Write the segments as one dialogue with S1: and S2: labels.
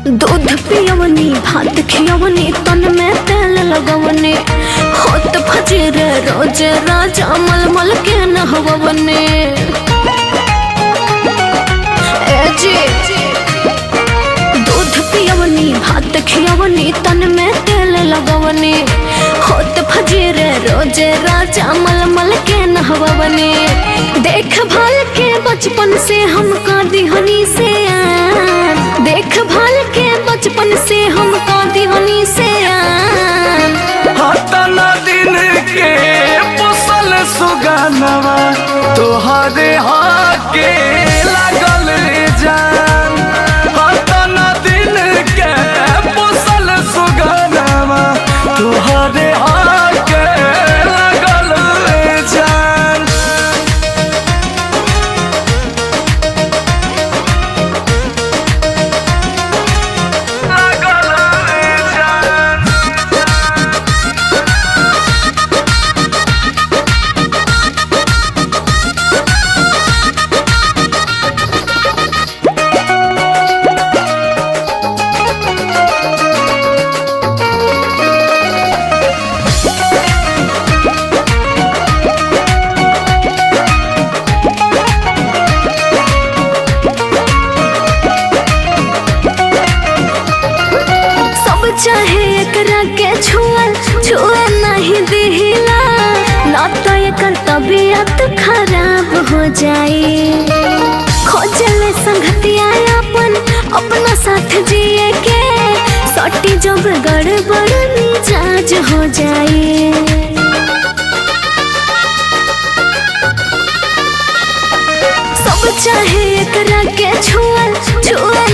S1: दूध पियवनी भात खियवनी तन में तेल लगवनी होत फजीर रोज राजा मलमल के नहवनी। दूध पियवनी भात खियवनी तन में तेल लगवनी होत फजीर रोज राजा मलमल के नहवनी। देखभाल के बचपन से हमका दिहनी से देखभाल के बचपन से हमका दिहनी से
S2: हतना दिन के पोसल सुगानवा तोहरे हाके लागल जान। हतना दिन के पोसल सुगानवा तोहरे हाके लागल जान।
S1: चाहे एकरा के छुए नहीं दिहिला ना तो एकर तबीयत खराब हो जाए। खोजले संगतिया अपना साथ जिए के सटी जब गड़बड़ मिजाज हो जाए। सब चाहे एकरा के छुए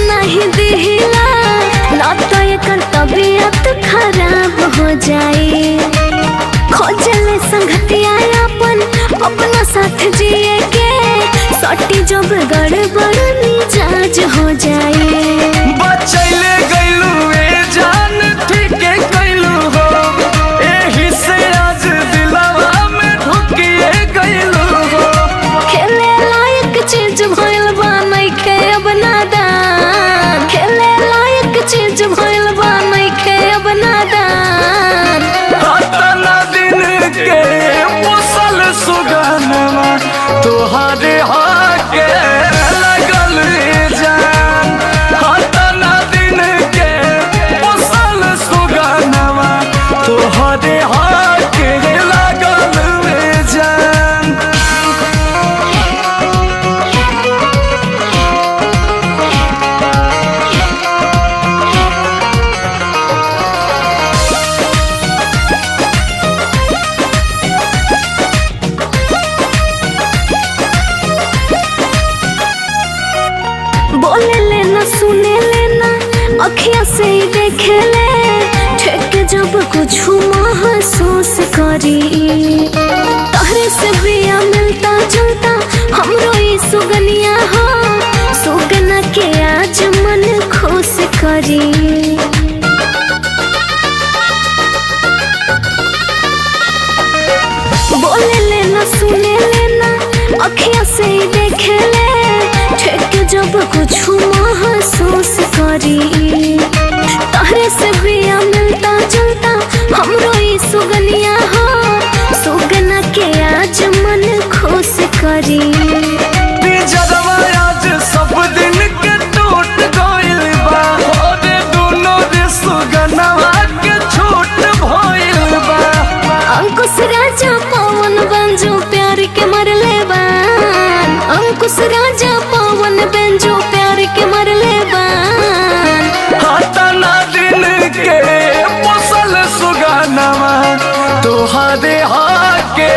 S1: नहीं दिहिला ना तो एकर तबीयत खराब हो जाए। खोजले संगतिया अपना साथ जिए के सटी जब गड़बड़ मिजाज हो जाए।
S2: बचैले गइलू ए जान ठीके कइलू हो एही से आज दिलवा में ढुकिए गइलू हो।
S1: खेले लायक चीज भइल बा नइखे अब नादान। खेले लायक चीज भइल बा नइखे अब नादान।
S2: हतना दिन के पोसल सुगानवा तोहरे हाके लागल जान। हतना दिन के पोसल सुगानवा तोहरे हाके लागल जान।
S1: बोले लेना सुने लेना अखियां से ही देखे ले ठेके जब कुछ महसूस करी। तहरे से बिया मिलता जुलता हमरो ई सुगनिया हो सुगना के आज मन खुश करी। बोले लेना सुने लेना अखियां से ही देखे ले ठेके जब कुछ महसूस करी। तहरे से बिया मिलता जुलता हमरो ई सुगनिया हो सुगना के आज मन खुश करी।
S2: पिंजरवा आज सब दिन के टूट गइल बा ओरे दोनों रे सुगनवा के छूट भइल बा।
S1: अंकुश राजा पवन बंजो प्यार के मरले बान। अंकुश राजा पवन बंजो प्यार के मरले बान।
S2: हतना दिन के पोसल सुगनवा तोहरे हाके